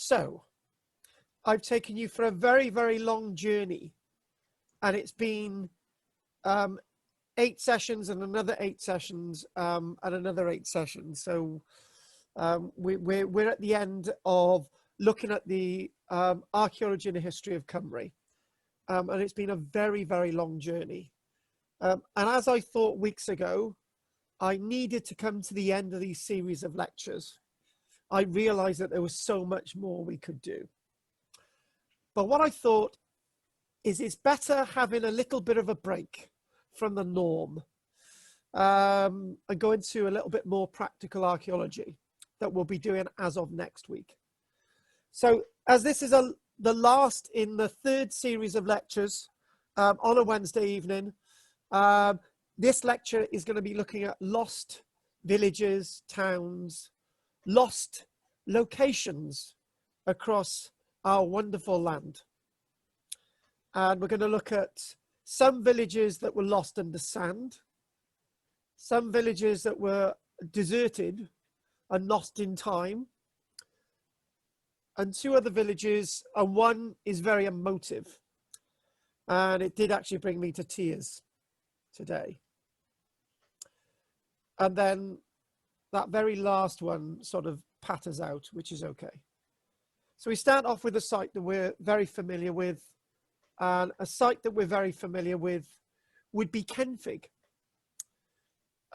So I've taken you for a very, very long journey, and it's been 8 sessions and another 8 sessions and another 8 sessions. So we're at the end of looking at the archaeology and the history of Cymru. And it's been a very, very long journey. And as I thought weeks ago, I needed to come to the end of these series of lectures. I realized that there was so much more we could do. But what I thought is it's better having a little bit of a break from the norm and go into a little bit more practical archaeology that we'll be doing as of next week. So as this is the last in the 3rd series of lectures on a Wednesday evening, this lecture is going to be looking at lost villages, towns, lost locations across our wonderful land. And we're going to look at some villages that were lost under sand, some villages that were deserted and lost in time, and 2 other villages, and one is very emotive. And it did actually bring me to tears today. And then that very last one sort of patters out, which is okay. So we start off with a site that we're very familiar with. And a site that we're very familiar with would be Kenfig.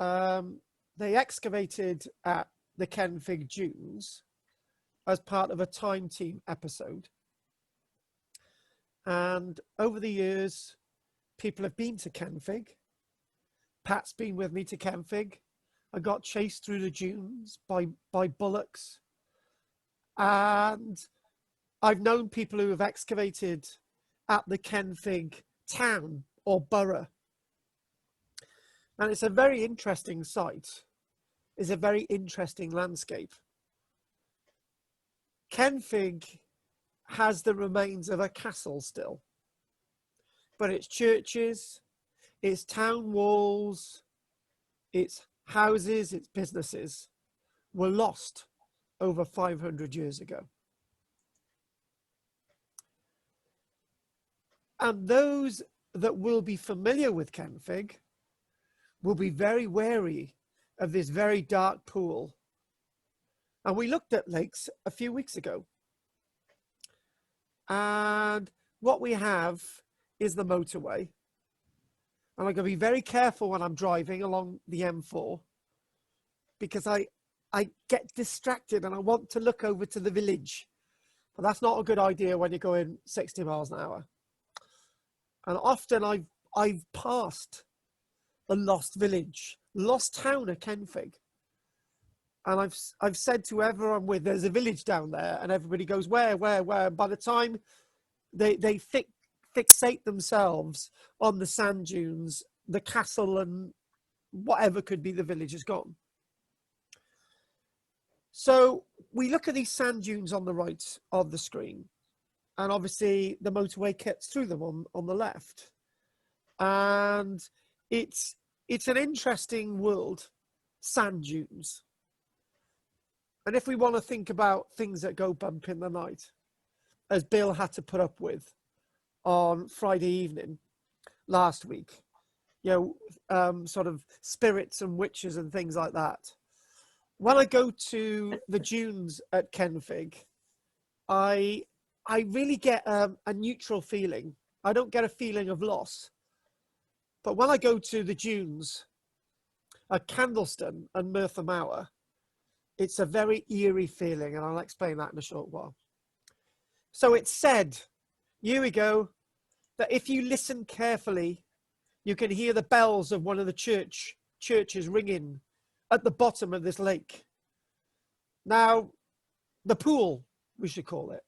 They excavated at the Kenfig dunes as part of a Time Team episode. And over the years, people have been to Kenfig. Pat's been with me to Kenfig. I got chased through the dunes by bullocks. And I've known people who have excavated at the Kenfig town or borough. And it's a very interesting site. It's a very interesting landscape. Kenfig has the remains of a castle still, but its churches, its town walls, its houses, its businesses were lost over 500 years ago. And those that will be familiar with Kenfig will be very wary of this very dark pool. And we looked at lakes a few weeks ago. And what we have is the motorway. And I'm going to be very careful when I'm driving along the M4 because I get distracted and I want to look over to the village. But that's not a good idea when you're going 60 miles an hour. And often I've passed a lost village, lost town of Kenfig. And I've said to whoever I'm with, there's a village down there, and everybody goes, where? And by the time they fixate themselves on the sand dunes, the castle and whatever could be the village is gone. So we look at these sand dunes on the right of the screen. And obviously the motorway cuts through them on the left. And it's an interesting world, sand dunes. And if we want to think about things that go bump in the night, as Bill had to put up with on Friday evening last week, sort of spirits and witches and things like that. When I go to the dunes at Kenfig, I really get a neutral feeling. I don't get a feeling of loss. But when I go to the dunes at Candleston and Merthyr Mawr, it's a very eerie feeling, and I'll explain that in a short while. So it's said, here we go, that if you listen carefully, you can hear the bells of one of the churches ringing at the bottom of this lake. Now, the pool, we should call it.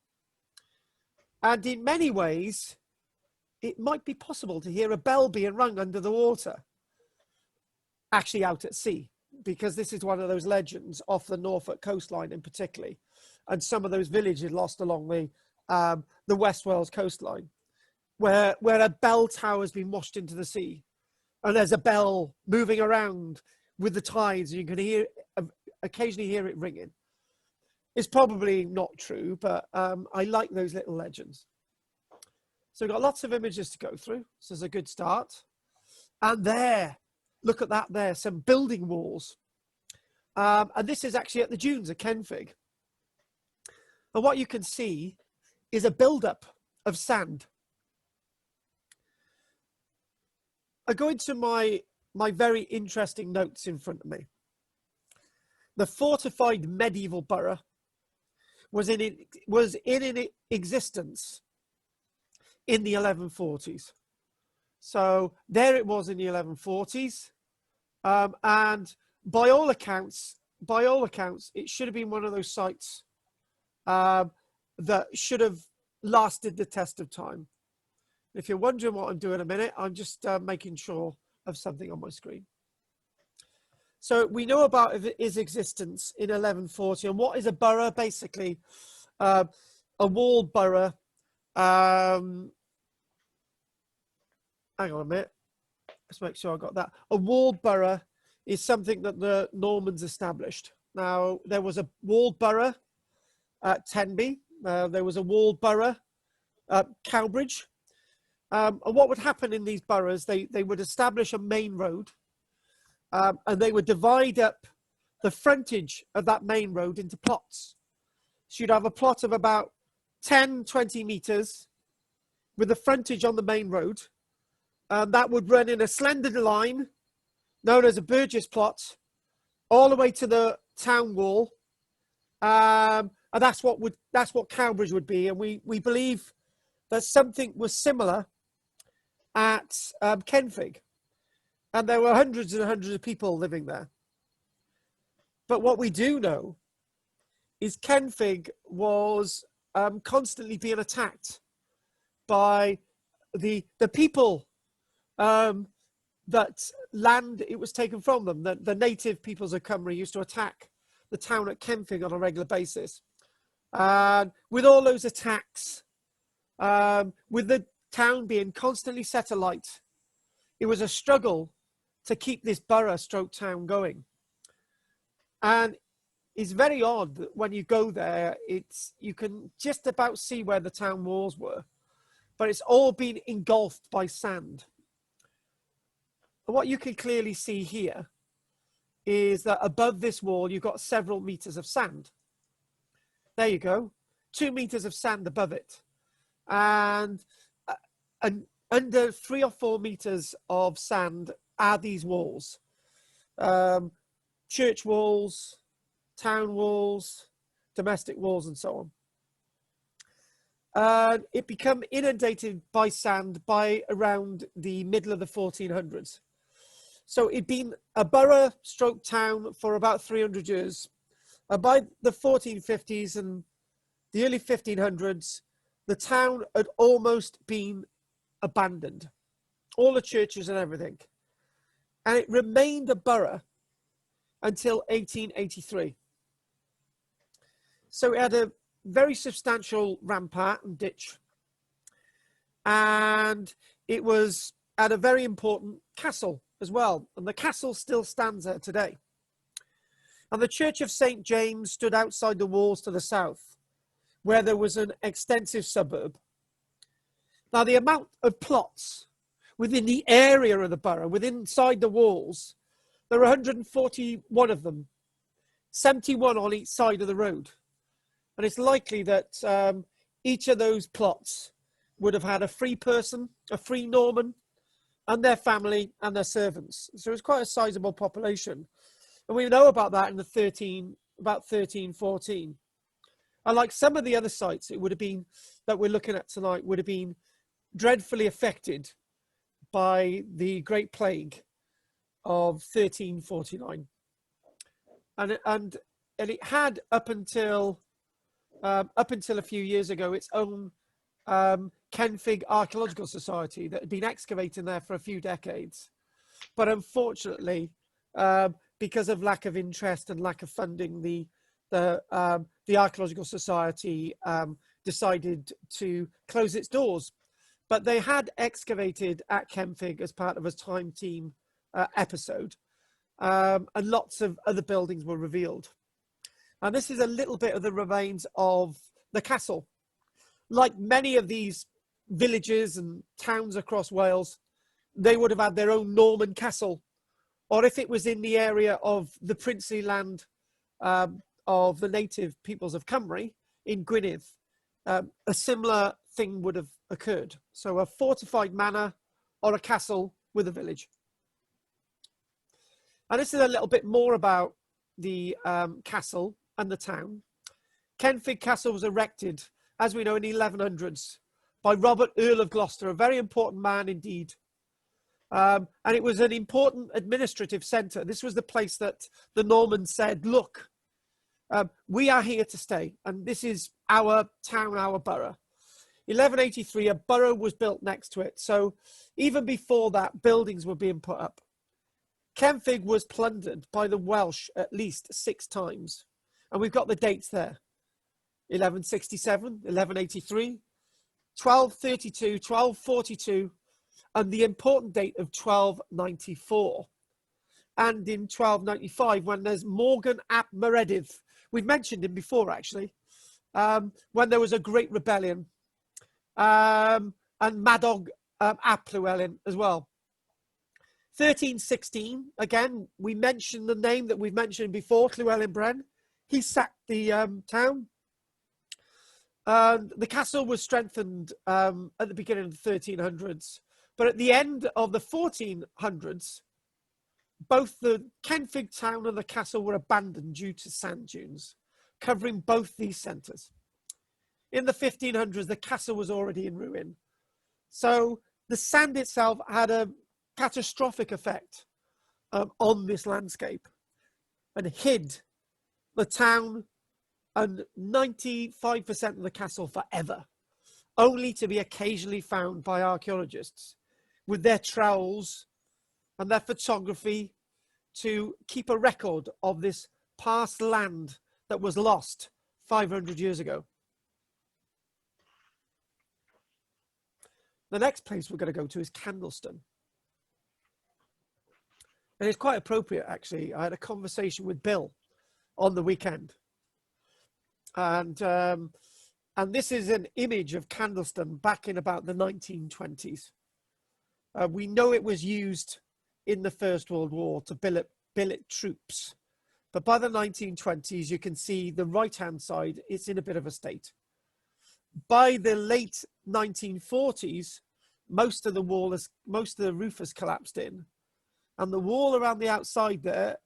And in many ways, it might be possible to hear a bell being rung under the water, actually out at sea, because this is one of those legends off the Norfolk coastline in particular, and some of those villages lost along the West Wales coastline, where a bell tower has been washed into the sea, and there's a bell moving around with the tides, and you can occasionally hear it ringing. It's probably not true, but I like those little legends. So we've got lots of images to go through. So it's a good start. And there, look at that there, some building walls. And this is actually at the dunes at Kenfig. And what you can see is a build-up of sand. I go into my very interesting notes in front of me. The fortified medieval borough was in existence in the 1140s. So there it was in the 1140s, and by all accounts, it should have been one of those sites that should have lasted the test of time. If you're wondering what I'm doing in a minute, I'm just making sure of something on my screen. So we know about his existence in 1140, and what is a borough? Basically, a walled borough. Hang on a minute. Let's make sure I got that. A walled borough is something that the Normans established. Now, there was a walled borough at Tenby. There was a walled borough at Cowbridge. And what would happen in these boroughs, they would establish a main road, and they would divide up the frontage of that main road into plots. So you'd have a plot of about 10, 20 meters with the frontage on the main road. That would run in a slender line known as a Burgess plot all the way to the town wall. And that's what Cowbridge would be. And we believe that something was similar at Kenfig. And there were hundreds and hundreds of people living there. But what we do know is Kenfig was constantly being attacked by the people that land it was taken from them. The native peoples of Cymru used to attack the town at Kenfig on a regular basis. And with all those attacks, with the town being constantly set alight, it was a struggle to keep this borough stroke town going. And it's very odd that when you go there, you can just about see where the town walls were, but it's all been engulfed by sand. And what you can clearly see here is that above this wall, you've got several meters of sand. There you go, 2 meters of sand above it. And under 3 or 4 meters of sand are these walls. Church walls, town walls, domestic walls, and so on. It became inundated by sand by around the middle of the 1400s. So it'd been a borough stroke town for about 300 years. By the 1450s and the early 1500s, the town had almost been abandoned. All the churches and everything. And it remained a borough until 1883. So it had a very substantial rampart and ditch. And it was at a very important castle as well. And the castle still stands there today. And the Church of St. James stood outside the walls to the south, where there was an extensive suburb. Now, the amount of plots within the area of the borough, within inside the walls, there are 141 of them, 71 on each side of the road. And it's likely that each of those plots would have had a free person, a free Norman, and their family and their servants. So it's quite a sizable population. And we know about that in the about 1314. And like some of the other sites, it would have been, that we're looking at tonight, would have been dreadfully affected by the Great Plague of 1349. And it had up until a few years ago its own Kenfig Archaeological Society that had been excavating there for a few decades. But unfortunately, because of lack of interest and lack of funding, the Archaeological Society decided to close its doors. But they had excavated at Kenfig as part of a Time Team episode, and lots of other buildings were revealed. And this is a little bit of the remains of the castle. Like many of these villages and towns across Wales, they would have had their own Norman castle. Or if it was in the area of the princely land of the native peoples of Cymru in Gwynedd, a similar thing would have occurred. So a fortified manor or a castle with a village. And this is a little bit more about the castle and the town. Kenfig Castle was erected, as we know, in the 1100s by Robert, Earl of Gloucester, a very important man indeed. And it was an important administrative centre. This was the place that the Normans said, look, we are here to stay, and this is our town, our borough. 1183, a borough was built next to it. So even before that, buildings were being put up. Kenfig was plundered by the Welsh at least 6 times. And we've got the dates there. 1167, 1183, 1232, 1242, and the important date of 1294. And in 1295, when there's Morgan ap Meredydd, we've mentioned him before actually, when there was a great rebellion, and Madog ap Llywelyn as well. 1316, again, we mentioned the name that we've mentioned before, Llywelyn Bren. He sacked the town. The castle was strengthened at the beginning of the 1300s. But at the end of the 1400s, both the Kenfig town and the castle were abandoned due to sand dunes, covering both these centres. In the 1500s, the castle was already in ruin. So the sand itself had a catastrophic effect on this landscape and hid the town and 95% of the castle forever, only to be occasionally found by archaeologists with their trowels and their photography to keep a record of this past land that was lost 500 years ago. The next place we're going to go to is Candleston. And it's quite appropriate, actually. I had a conversation with Bill on the weekend. And this is an image of Candleston back in about the 1920s. We know it was used in the First World War to billet troops. But by the 1920s, you can see the right-hand side, it's in a bit of a state. By the late 1940s, most of the roof has collapsed in. And the wall around the outside there,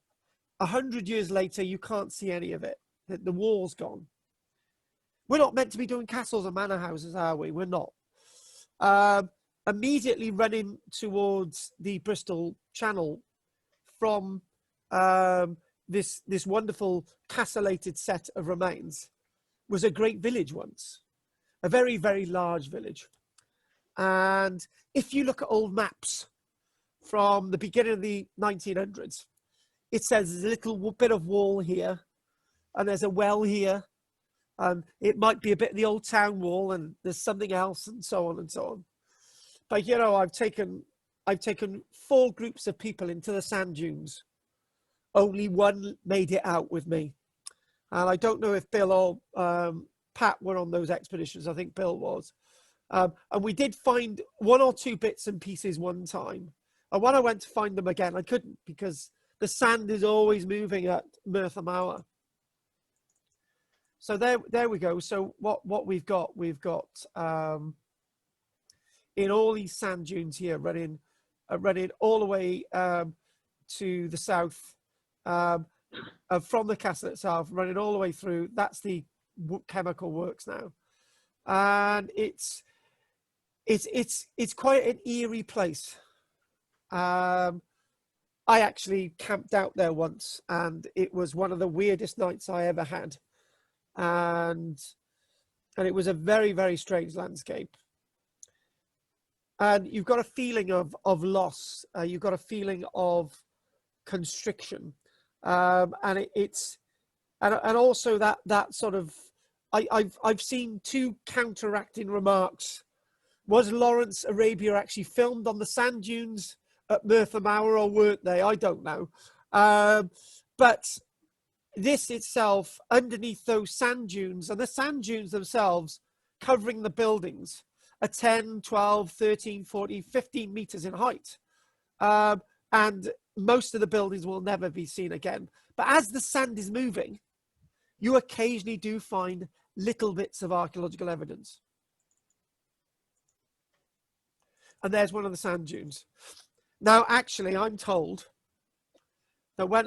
100 years later, you can't see any of it. The wall's gone. We're not meant to be doing castles and manor houses, are we? We're not. Immediately running towards the Bristol Channel from this wonderful castellated set of remains was a great village once. A very, very large village. And if you look at old maps from the beginning of the 1900s, it says there's a little bit of wall here, and there's a well here, and it might be a bit of the old town wall, and there's something else, and so on and so on. But you know, I've taken 4 groups of people into the sand dunes. Only one made it out with me, and I don't know if Bill or Pat were on those expeditions. I think Bill was, and we did find 1 or 2 bits and pieces one time. And when I went to find them again, I couldn't, because the sand is always moving at Merthyr. So there we go. So what we've got in all these sand dunes here, running all the way to the south, from the castle itself, running all the way through. That's the chemical works now, and it's quite an eerie place. I actually camped out there once, and it was one of the weirdest nights I ever had. And it was a very, very strange landscape. And you've got a feeling of loss. You've got a feeling of constriction. And it's also that sort of, I've seen 2 counteracting remarks. Was Lawrence Arabia actually filmed on the sand dunes at Merthyr, or weren't they? I don't know. But this itself, underneath those sand dunes, and the sand dunes themselves covering the buildings, are 10, 12, 13, 14, 15 meters in height. And most of the buildings will never be seen again. But as the sand is moving, you occasionally do find little bits of archaeological evidence. And there's one of the sand dunes. Now, actually, I'm told that when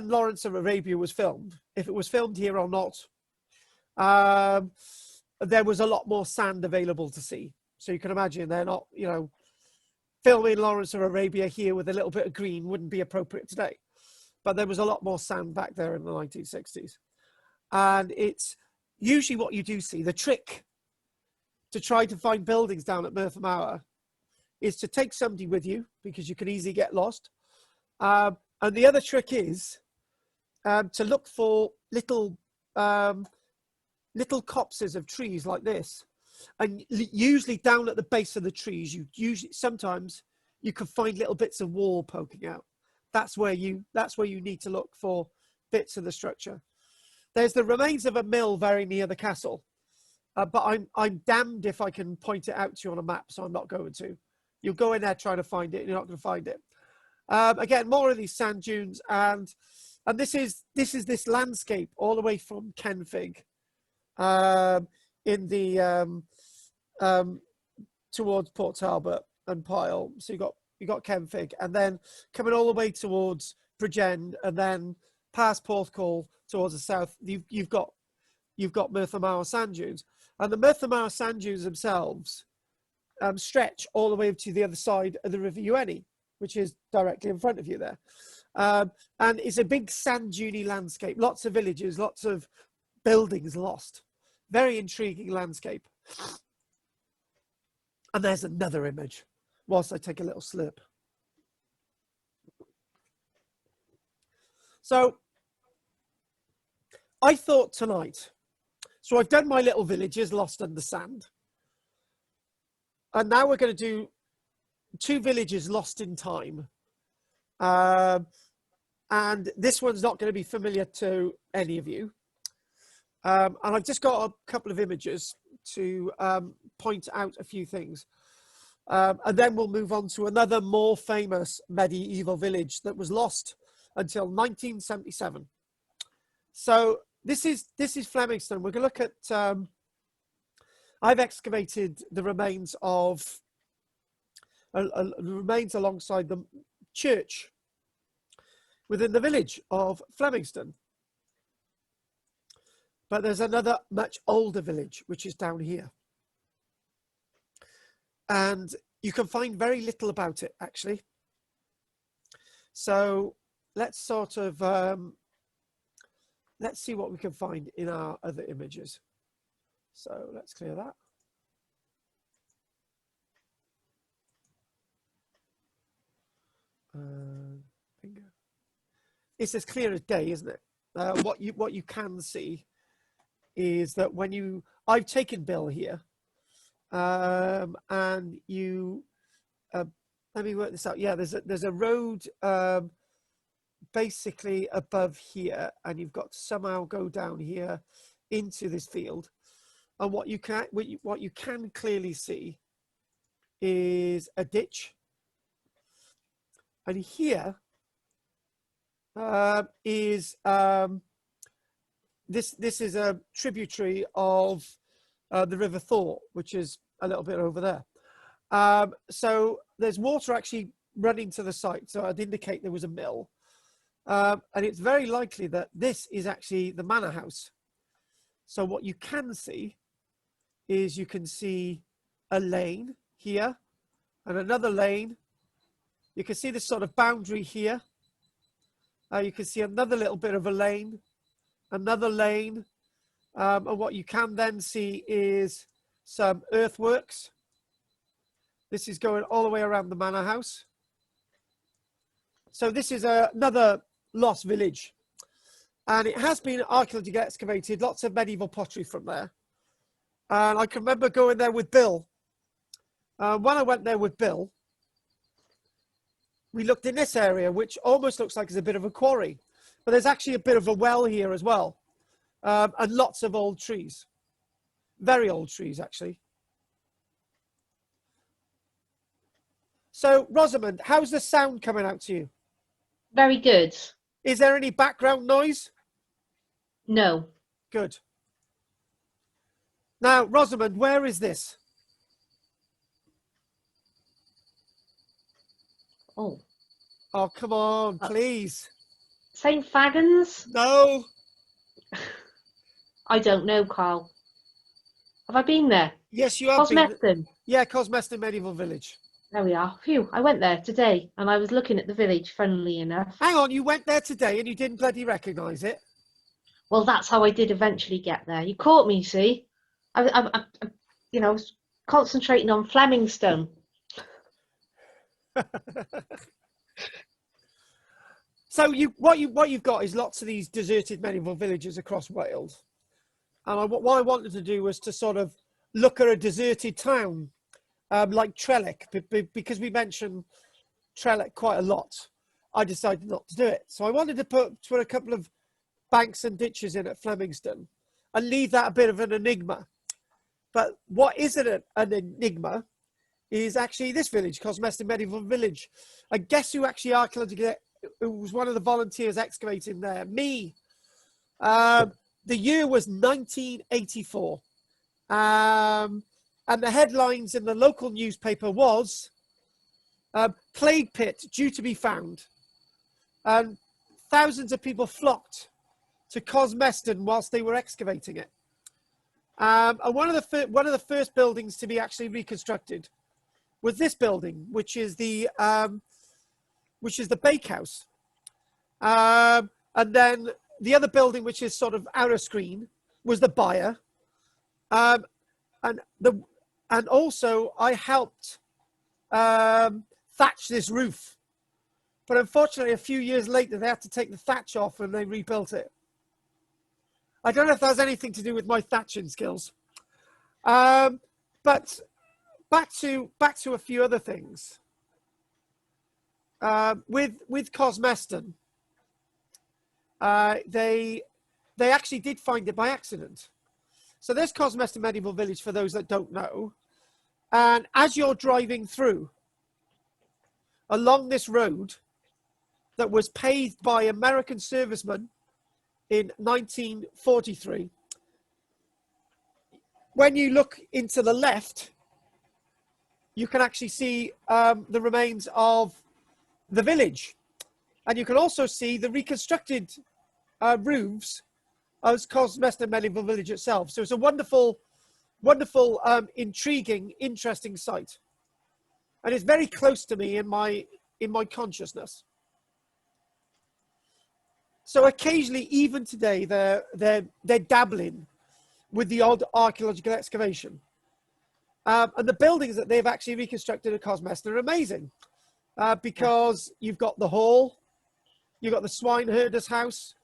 Lawrence of Arabia was filmed, if it was filmed here or not, there was a lot more sand available to see. So you can imagine they're not, you know, filming Lawrence of Arabia here with a little bit of green wouldn't be appropriate today. But there was a lot more sand back there in the 1960s. And it's usually what you do see. The trick to try to find buildings down at Merthyr Mawr is to take somebody with you, because you can easily get lost. And the other trick is to look for little copses of trees like this. And usually down at the base of the trees, sometimes you can find little bits of wall poking out. That's where you need to look for bits of the structure. There's the remains of a mill very near the castle, but I'm damned if I can point it out to you on a map, so I'm not going to. You'll go in there trying to find it, and you're not going to find it. Again, more of these sand dunes, and this is this landscape all the way from Kenfig, in the towards Port Talbot and Pyle. So you got Kenfig, and then coming all the way towards Bridgend, and then past Porthcawl towards the south. You've got Merthyr Mawr sand dunes, and the Merthyr Mawr sand dunes themselves stretch all the way to the other side of the River Ueni, which is directly in front of you there. And it's a big sand duney landscape, lots of villages, lots of buildings lost. Very intriguing landscape. And there's another image, whilst I take a little slip. So I thought tonight, so I've done my little villages lost under sand. And now we're going to do 2 villages lost in time. And this one's not going to be familiar to any of you. And I've just got a couple of images to point out a few things. And then we'll move on to another more famous medieval village that was lost until 1977. So this is Flemingston. We're going to look at, I've excavated the remains of, remains alongside the church within the village of Flemingston. But there's another much older village, which is down here. And you can find very little about it, actually. So let's sort of, let's see what we can find in our other images. So let's clear that. Bingo. It's as clear as day, isn't it? What you can see is that when I've taken Bill here, and you, let me work this out. Yeah, there's a road basically above here, and you've got to somehow go down here into this field. And what you can clearly see is a ditch, and here is this is a tributary of the River Thor, which is a little bit over there. So there's water actually running to the site, so I'd indicate there was a mill. And it's very likely that this is actually the manor house. So what you can see is you can see a lane here and another lane. You can see this sort of boundary here. You can see another little bit of a lane, another lane. And what you can then see is some earthworks. This is going all the way around the manor house. So this is another lost village. And it has been archaeologically excavated, lots of medieval pottery from there. And I can remember going there with Bill. When I went there with Bill, we looked in this area, which almost looks like it's a bit of a quarry. But there's actually a bit of a well here as well, and lots of old trees, very old trees actually. So Rosamond, how's the sound coming out to you? Very good. Is there any background noise? No. Good. Now, Rosamond, where is this? Oh. Oh, come on, please. St. Fagans? No. I don't know, Carl. Have I been there? Yes, you have been. Cosmeston. Yeah, Cosmeston Medieval Village. There we are. Phew, I went there today and I was looking at the village, funnily enough. Hang on, you went there today and you didn't bloody recognise it? Well, that's how I did eventually get there. You caught me, see? I you know, concentrating on Flemingston. So what you've got is lots of these deserted medieval villages across Wales. And what I wanted to do was to sort of look at a deserted town like Trellick, because we mentioned Trellick quite a lot. I decided not to do it. So I wanted to put a couple of banks and ditches in at Flemingston and leave that a bit of an enigma. But what isn't an enigma is actually this village, Cosmeston Medieval Village. And guess who actually who was one of the volunteers excavating there? Me. The year was 1984. And the headlines in the local newspaper was plague pit due to be found. And thousands of people flocked to Cosmeston whilst they were excavating it. And one of the first buildings to be actually reconstructed was this building, which is the bakehouse. And then the other building, which is sort of outer screen, was the byre. And also I helped thatch this roof. But unfortunately, a few years later, they had to take the thatch off and they rebuilt it. I don't know if that has anything to do with my thatching skills. But back to a few other things. With Cosmeston, they actually did find it by accident. So there's Cosmeston Medieval Village for those that don't know. And as you're driving through along this road that was paved by American servicemen in 1943, when you look into the left, you can actually see the remains of the village. And you can also see the reconstructed roofs of Cosmeston Medieval Village itself. So it's a wonderful, intriguing, interesting site. And it's very close to me in my consciousness. So occasionally, even today, they're dabbling with the odd archaeological excavation. And the buildings that they've actually reconstructed at Cosmeston are amazing. Because you've got the hall, you've got the swineherder's house,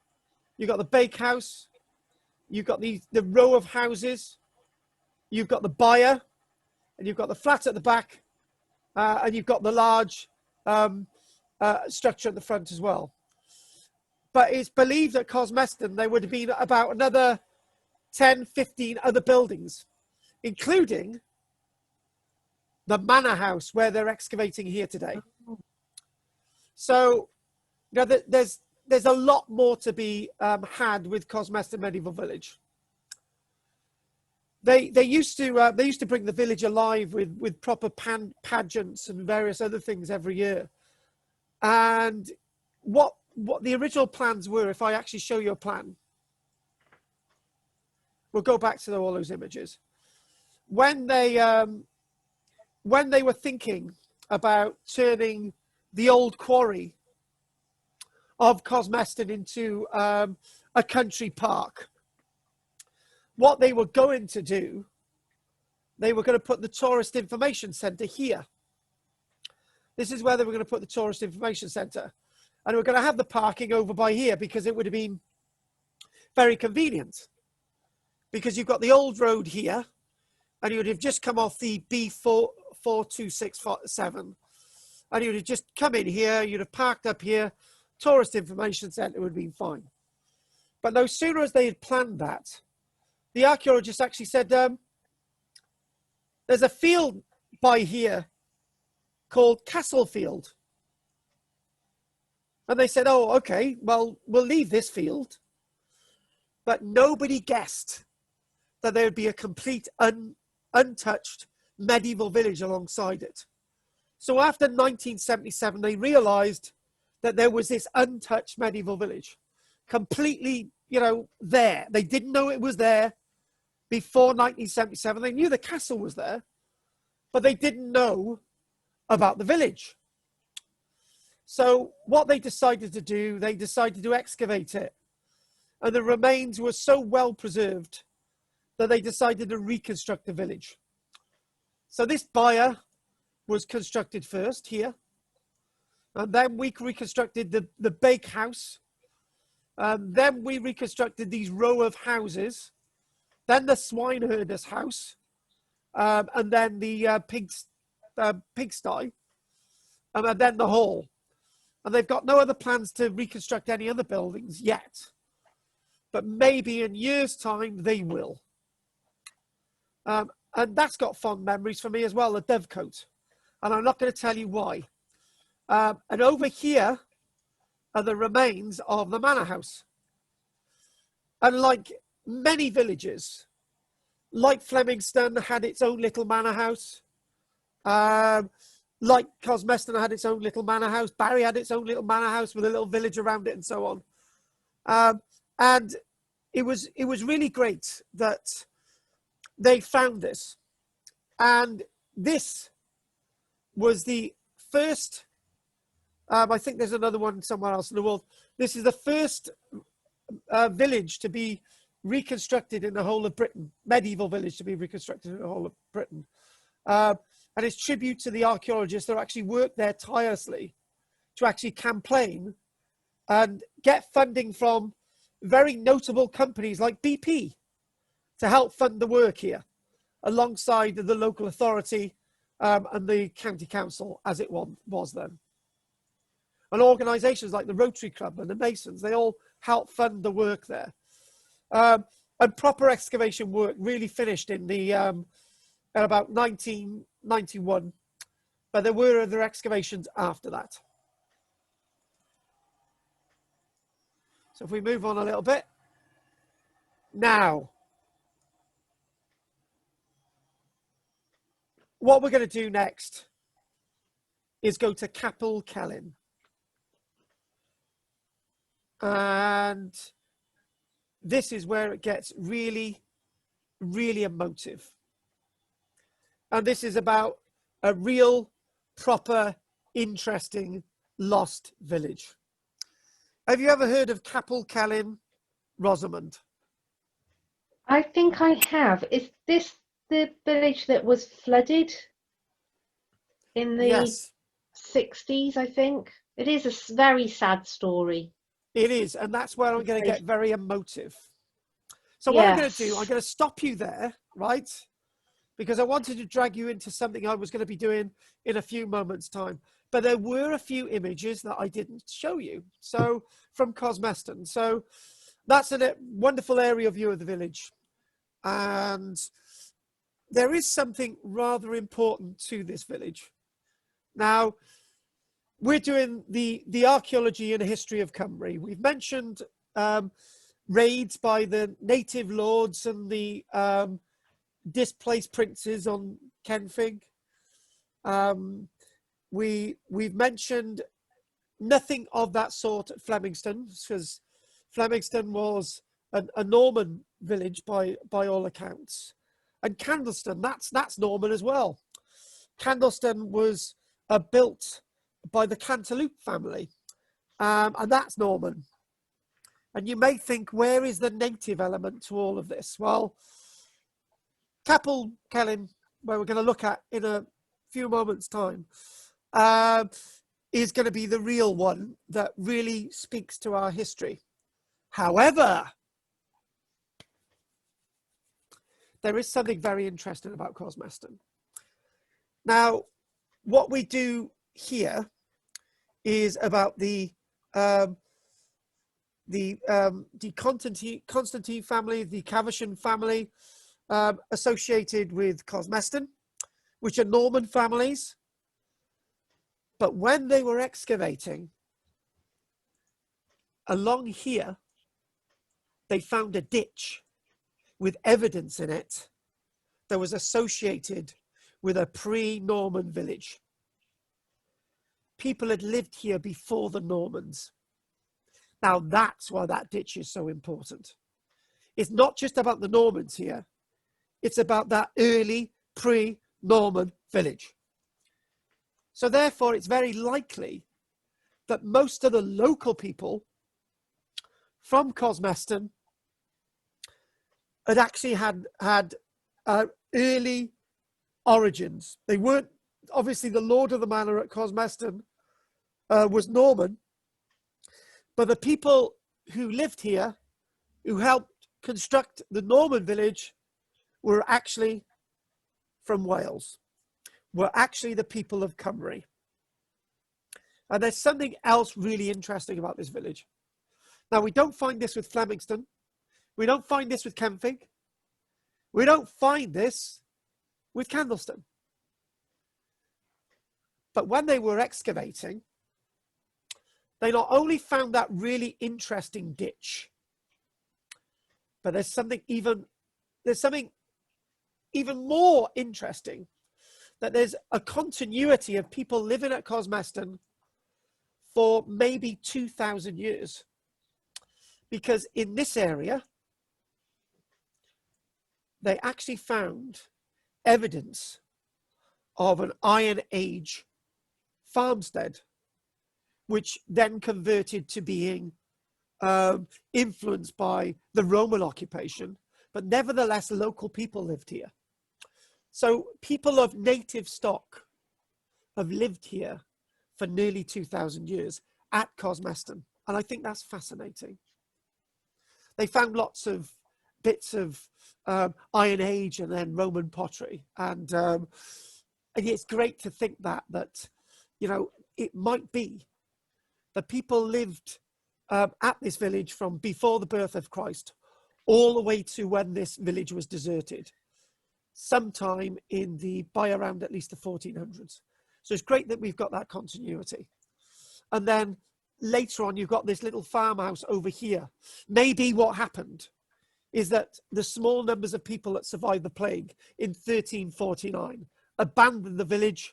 you've got the bakehouse, you've got the row of houses, you've got the byre, and you've got the flat at the back, and you've got the large structure at the front as well. But it's believed at Cosmeston there would have been about another 10, 15 other buildings, including the manor house where they're excavating here today. So, you know, there's a lot more to be had with Cosmeston Medieval Village. They used to bring the village alive with proper pageants and various other things every year. And what the original plans were, if I actually show you a plan, we'll go back to all those images. When they were thinking about turning the old quarry of Cosmeston into a country park, what they were going to do, they were going to put the Tourist Information Centre here. This is where they were going to put the Tourist Information Centre. And we're going to have the parking over by here because it would have been very convenient. Because you've got the old road here, and you would have just come off the B4267. And you would have just come in here, you'd have parked up here, tourist information centre would have been fine. But no sooner as they had planned that, the archaeologist actually said, there's a field by here called Castlefield. And they said, oh, okay, well, we'll leave this field. But nobody guessed that there would be a complete untouched medieval village alongside it. So after 1977, they realized that there was this untouched medieval village, completely, you know, there. They didn't know it was there before 1977. They knew the castle was there, but they didn't know about the village. So what they decided to do, they decided to excavate it. And the remains were so well preserved that they decided to reconstruct the village. So this byre was constructed first here. And then we reconstructed the bakehouse. Then we reconstructed these row of houses. Then the swineherder's house. And then the pigsty. And then the hall. And they've got no other plans to reconstruct any other buildings yet. But maybe in years' time, they will. And that's got fond memories for me as well, the dovecote. And I'm not going to tell you why. And over here are the remains of the manor house. And like many villages, like Flemingston had its own little manor house. Like Cosmeston had its own little manor house. Barry had its own little manor house with a little village around it and so on. And it was really great that they found this. And this was the first, I think there's another one somewhere else in the world. This is the first village to be reconstructed in the whole of Britain, medieval village to be reconstructed in the whole of Britain. And it's tribute to the archaeologists that actually worked there tirelessly to actually campaign and get funding from very notable companies like BP to help fund the work here, alongside the local authority and the county council as it was then. And organisations like the Rotary Club and the Masons, they all helped fund the work there. And proper excavation work really finished in the at about 1991, but there were other excavations after that. So if we move on a little bit. Now, what we're going to do next is go to KARL-JAMES. And this is where it gets really, really emotive. And this is about a real, proper, interesting, lost village. Have you ever heard of KARL-JAMES, Rosamond? I think I have. Is this the village that was flooded in the Yes. 60s, I think? It is a very sad story. It is, and that's where I'm going to get very emotive. So what I'm going to do, I'm going to stop you there, right? Because I wanted to drag you into something I was going to be doing in a few moments' time. But there were a few images that I didn't show you. So from Cosmeston. So that's a wonderful aerial view of the village. And there is something rather important to this village. Now, we're doing the archaeology and history of Cymru. We've mentioned raids by the native lords and the displaced princes on Kenfig. We've mentioned nothing of that sort at Flemingston, because Flemingston was a Norman village by all accounts. And Candleston, that's Norman as well. Candleston was built by the Cantaloupe family, and that's Norman. And you may think, where is the native element to all of this? Well, KARL-JAMES, where we're going to look at in a few moments' time, is going to be the real one that really speaks to our history. However, there is something very interesting about Cosmeston. Now, what we do here is about the Constantine family, the Caversham family, associated with Cosmeston, which are Norman families. But when they were excavating along here, they found a ditch with evidence in it that was associated with a pre-Norman village. People had lived here before the Normans. Now that's why that ditch is so important. It's not just about the Normans here. It's about that early pre-Norman village. So therefore, it's very likely that most of the local people from Cosmeston had actually had early origins. They weren't, obviously the lord of the manor at Cosmeston was Norman, but the people who lived here, who helped construct the Norman village, were actually from Wales, were actually the people of Cymru. And there's something else really interesting about this village. Now, we don't find this with Flemingston. We don't find this with Kenfig. We don't find this with Candleston. But when they were excavating, they not only found that really interesting ditch, but there's something even more interesting, that there's a continuity of people living at Cosmeston for maybe 2,000 years. Because in this area, they actually found evidence of an Iron Age farmstead, which then converted to being influenced by the Roman occupation, but nevertheless local people lived here. So people of native stock have lived here for nearly 2,000 years at Cosmeston, and I think that's fascinating. They found lots of bits of Iron Age and then Roman pottery, and it's great to think that you know, it might be that people lived at this village from before the birth of Christ all the way to when this village was deserted, sometime by around at least the 1400s. So it's great that we've got that continuity. And then later on, you've got this little farmhouse over here. Maybe what happened is that the small numbers of people that survived the plague in 1349 abandoned the village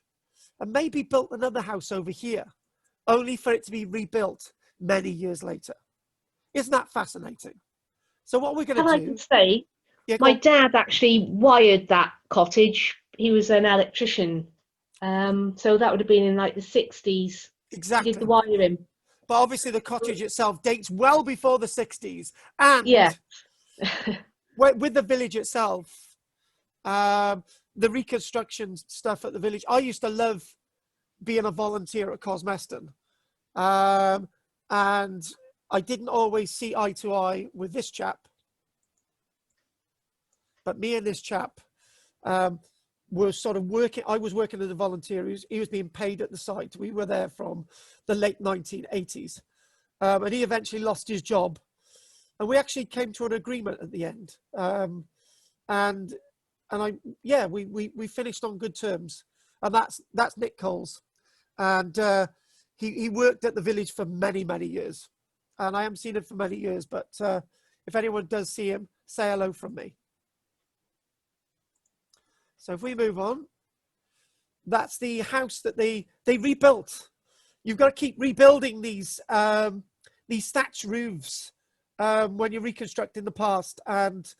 and maybe built another house over here, only for it to be rebuilt many years later. Isn't that fascinating? So what we're going to do... I can say, yeah, my dad actually wired that cottage. He was an electrician. So that would have been in like the 60s. Exactly. He did the wiring. But obviously the cottage itself dates well before the 60s. And yeah. with the village itself, the reconstruction stuff at the village, I used to love being a volunteer at Cosmeston. And I didn't always see eye to eye with this chap. But me and this chap were sort of working. I was working as a volunteer. He was being paid at the site. We were there from the late 1980s. And he eventually lost his job. And we actually came to an agreement at the end. We finished on good terms. And that's Nick Coles. And he worked at the village for many, many years. And I haven't seen him for many years, but if anyone does see him, say hello from me. So if we move on, that's the house that they rebuilt. You've got to keep rebuilding these thatch roofs when you're reconstructing the past. And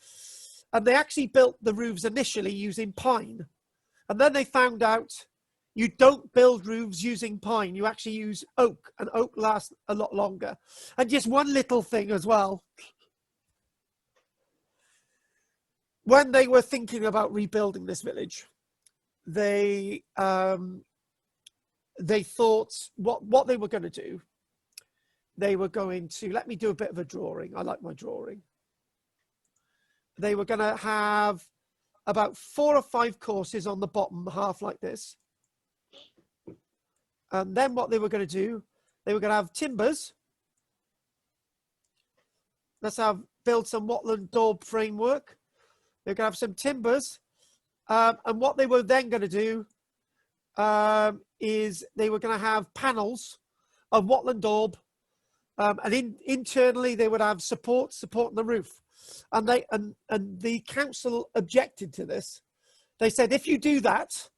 they actually built the roofs initially using pine. And then they found out you don't build roofs using pine. You actually use oak, and oak lasts a lot longer. And just one little thing as well. When they were thinking about rebuilding this village, they thought what they were going to do. They were going to, let me do a bit of a drawing. I like my drawing. They were going to have about 4 or 5 courses on the bottom half like this. And then what they were going to do, they were going to have timbers build some watland daub framework. They're going to have some timbers. And what they were then going to do is they were going to have panels of watland daub. And internally, they would have supporting the roof. And the council objected to this. They said, if you do that,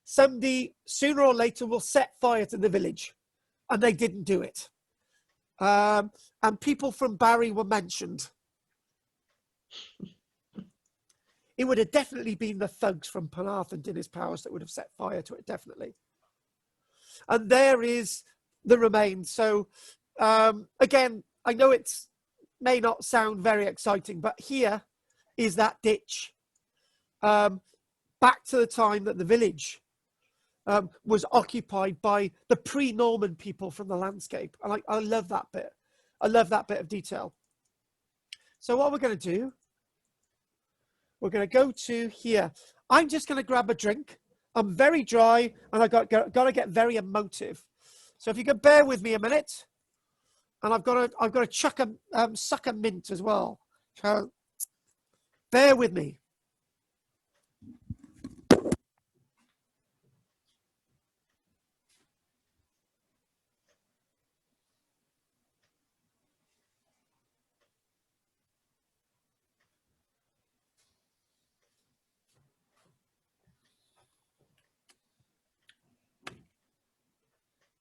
somebody sooner or later will set fire to the village. And they didn't do it. And people from Barry were mentioned. It would have definitely been the thugs from Penarth and Dinas Powys that would have set fire to it, definitely. And there is the remains. So, again, I know it may not sound very exciting, but here is that ditch. Back to the time that the village was occupied by the pre-Norman people from the landscape. And I love that bit. I love that bit of detail. So what we're going to do, we're going to go to here. I'm just going to grab a drink. I'm very dry and I've got to get very emotive. So if you could bear with me a minute, and I've got to suck a mint as well. So bear with me.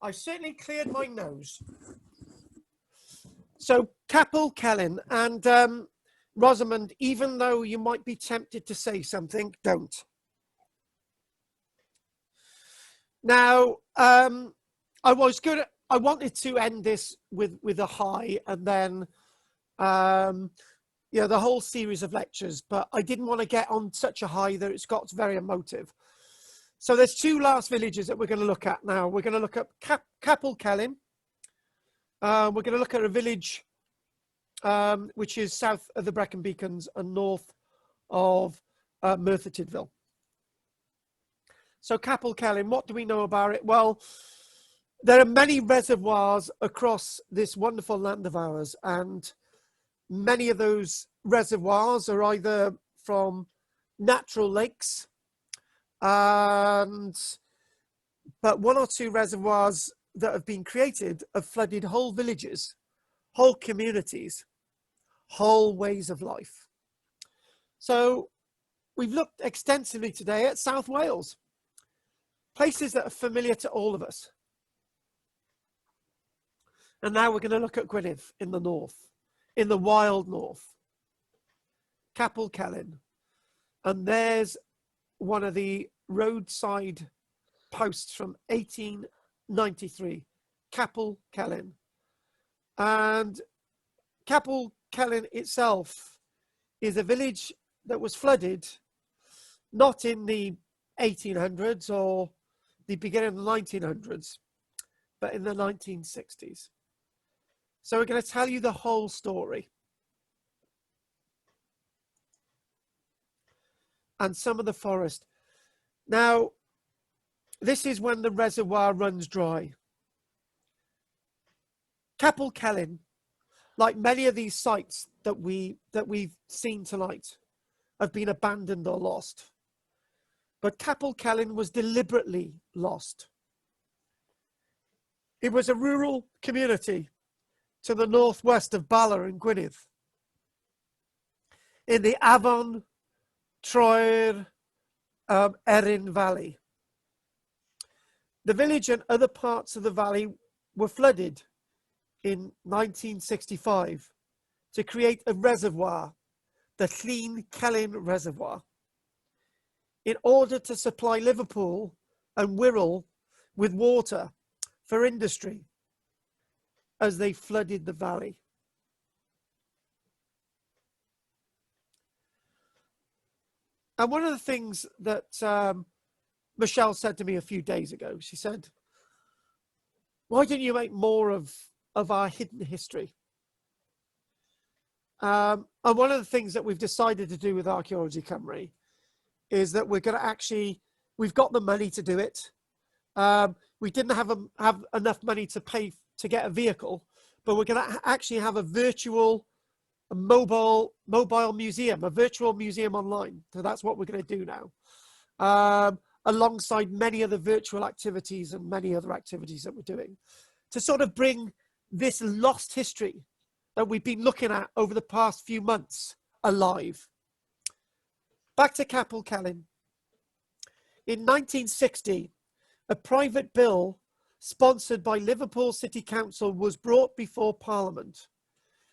I certainly cleared my nose. So Capel Celyn and Rosamond, even though you might be tempted to say something, don't. Now, I wanted to end this with a high and then, the whole series of lectures, but I didn't want to get on such a high that it's got very emotive. So there's two last villages that we're going to look at now. We're going to look at Capel Celyn. We're going to look at a village which is south of the Brecon Beacons and north of Merthyr. So Capel Celyn, what do we know about it? Well, there are many reservoirs across this wonderful land of ours, and many of those reservoirs are either from natural lakes, but one or two reservoirs that have been created have flooded whole villages, whole communities, whole ways of life. So we've looked extensively today at South Wales, places that are familiar to all of us. And now we're going to look at Gwynedd in the north, in the wild north, Capel Celyn. And there's one of the roadside posts from 1893, Capel Celyn. And Capel Celyn itself is a village that was flooded, not in the 1800s or the beginning of the 1900s, but in the 1960s. So we're going to tell you the whole story. And some of the forest. Now, this is when the reservoir runs dry. Capel Celyn, like many of these sites that we've seen tonight, have been abandoned or lost. But Capel Celyn was deliberately lost. It was a rural community to the northwest of Bala and Gwynedd, in the Afon Troer Erin Valley. The village and other parts of the valley were flooded in 1965 to create a reservoir, the Llyn Celyn Reservoir, in order to supply Liverpool and Wirral with water for industry as they flooded the valley. And one of the things that Michelle said to me a few days ago, she said, why didn't you make more of our hidden history? And one of the things that we've decided to do with Archaeology Cymru is that we're going to actually, we've got the money to do it. We didn't have enough money to pay to get a vehicle, but we're going to actually have a virtual a mobile museum, a virtual museum online. So that's what we're going to do now, alongside many other virtual activities and many other activities that we're doing, to sort of bring this lost history that we've been looking at over the past few months alive. Back to Capel Celyn. In 1960, a private bill sponsored by Liverpool City Council was brought before Parliament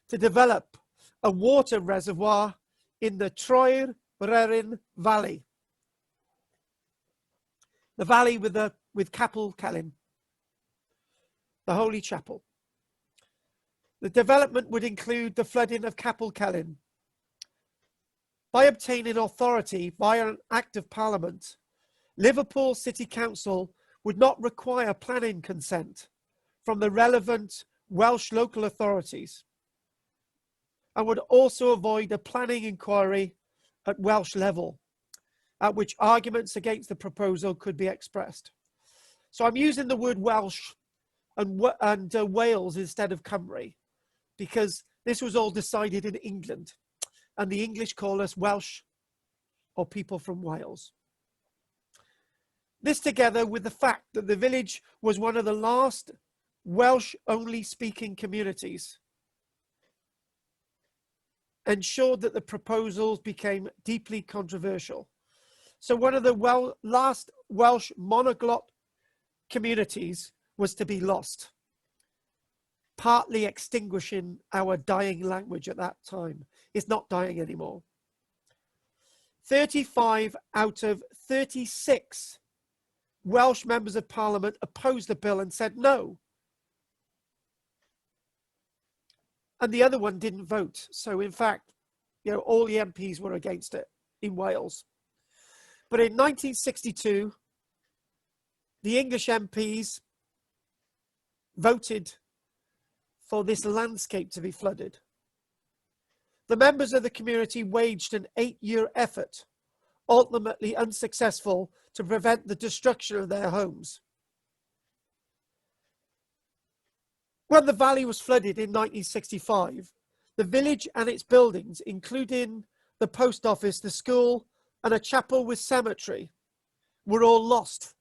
to develop a water reservoir in the Drynweryn Valley. The valley with Capel Celyn, the Holy Chapel. The development would include the flooding of Capel Celyn. By obtaining authority via an Act of Parliament, Liverpool City Council would not require planning consent from the relevant Welsh local authorities and would also avoid a planning inquiry at Welsh level, at which arguments against the proposal could be expressed. So I'm using the word Welsh and Wales instead of Cymru, because this was all decided in England, and the English call us Welsh, or people from Wales. This, together with the fact that the village was one of the last Welsh-only speaking communities, ensured that the proposals became deeply controversial. So one of the last Welsh monoglot communities was to be lost, partly extinguishing our dying language at that time. It's not dying anymore. 35 out of 36 Welsh members of Parliament opposed the bill and said no. And the other one didn't vote. So in fact, all the MPs were against it in Wales. But in 1962, the English MPs voted for this landscape to be flooded. The members of the community waged an 8-year effort, ultimately unsuccessful, to prevent the destruction of their homes. When the valley was flooded in 1965, the village and its buildings, including the post office, the school, and a chapel with cemetery, were all lost.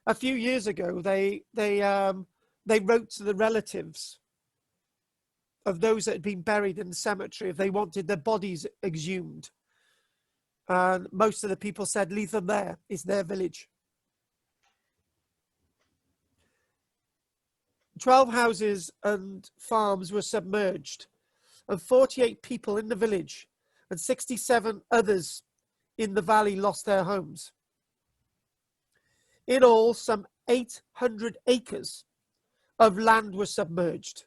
A few years ago, they wrote to the relatives of those that had been buried in the cemetery if they wanted their bodies exhumed. And most of the people said, leave them there. It's their village. 12 houses and farms were submerged, and 48 people in the village and 67 others in the valley lost their homes. In all, some 800 acres of land were submerged.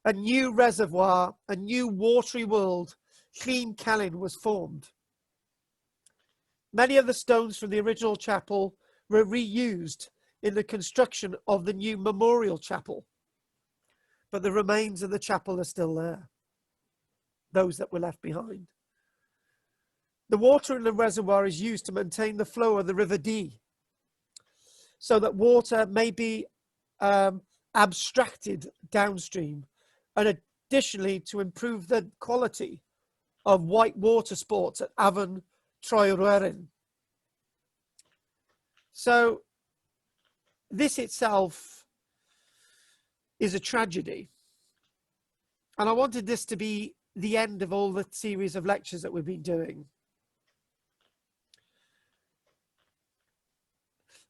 A new reservoir, a new watery world, Llyn Celyn, was formed. Many of the stones from the original chapel were reused in the construction of the new memorial chapel, but the remains of the chapel are still there, those that were left behind. The water in the reservoir is used to maintain the flow of the River Dee, so that water may be abstracted downstream, and additionally to improve the quality of white water sports at Afon Drynweryn. So this itself is a tragedy. And I wanted this to be the end of all the series of lectures that we've been doing.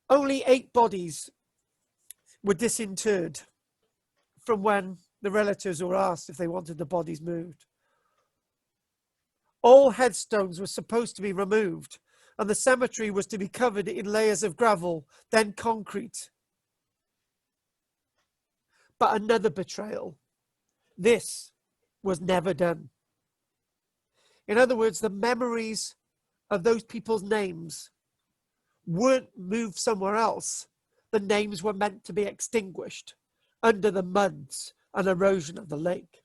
Only 8 bodies were disinterred from when the relatives were asked if they wanted the bodies moved. All headstones were supposed to be removed, and the cemetery was to be covered in layers of gravel, then concrete. But another betrayal. This was never done. In other words, the memories of those people's names weren't moved somewhere else. The names were meant to be extinguished under the muds and erosion of the lake.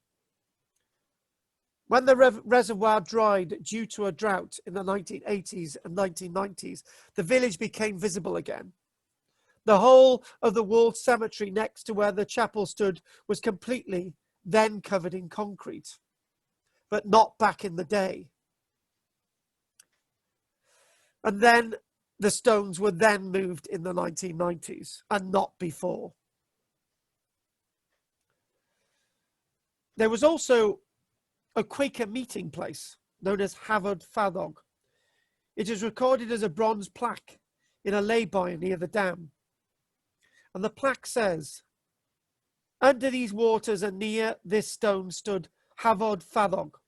When the reservoir dried due to a drought in the 1980s and 1990s, the village became visible again. The whole of the walled cemetery next to where the chapel stood was completely then covered in concrete, but not back in the day. And then the stones were then moved in the 1990s and not before. There was also a Quaker meeting place known as Hafod Fadog. It is recorded as a bronze plaque in a lay-by near the dam. And the plaque says, "Under these waters and near this stone stood Hafod Fadog,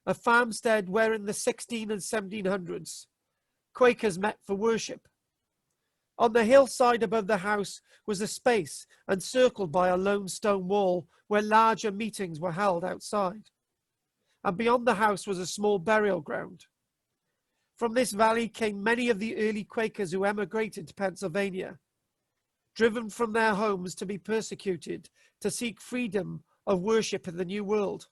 a farmstead where in the 16 and 1700s Quakers met for worship. On the hillside above the house was a space encircled by a lone stone wall where larger meetings were held outside. And beyond the house was a small burial ground. From this valley came many of the early Quakers who emigrated to Pennsylvania, driven from their homes to be persecuted, to seek freedom of worship in the New World.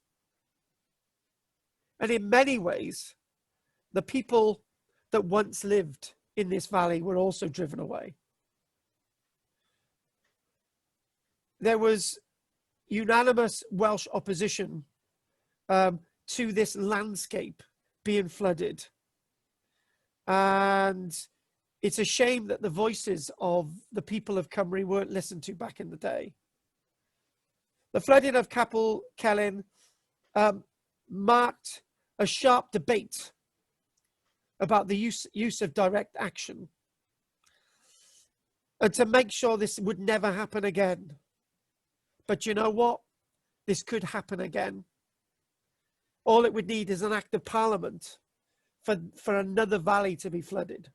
And in many ways, the people that once lived in this valley were also driven away. There was unanimous Welsh opposition to this landscape being flooded. And it's a shame that the voices of the people of Cymru weren't listened to back in the day. The flooding of Capel Celyn marked a sharp debate about the use of direct action, and to make sure this would never happen again. But you know what? This could happen again. All it would need is an act of parliament for another valley to be flooded.